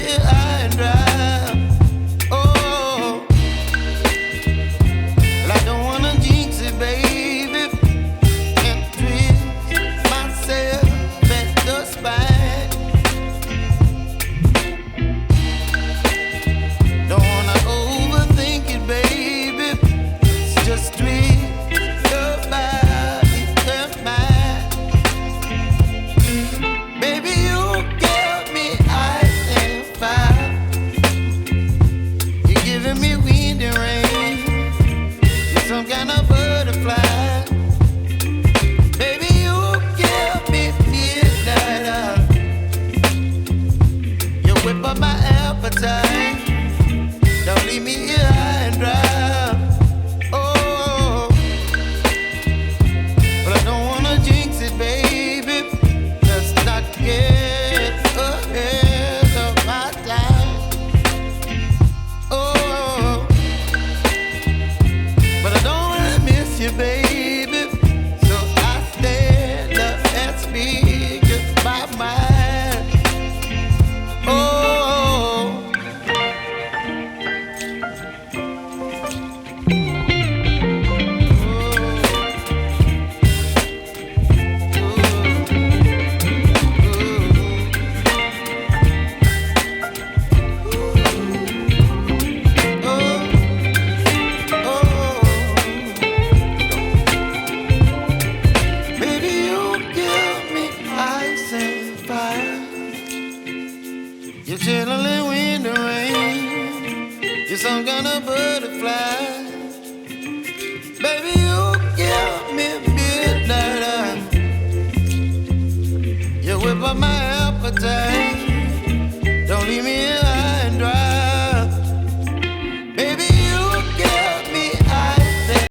here high and dry. Oh, well, I don't wanna jinx it, baby, and twist myself at the spine. Don't wanna overthink it, baby. It's just twist your body and mine. Baby, you give me ice and fire. You're giving me wind and rain. You're some kind of butterfly. Baby, you give me midnight hour. You whip up my appetite. Don't leave me here high and dry. Oh, but I don't wanna jinx it, baby. Let's not get ahead of my time. Oh, but I don't wanna miss you, baby. So I stand up and speak just my mind. Oh. Baby, you give me ice and fire. You're chilling in wind and rain. You're some kind of bird.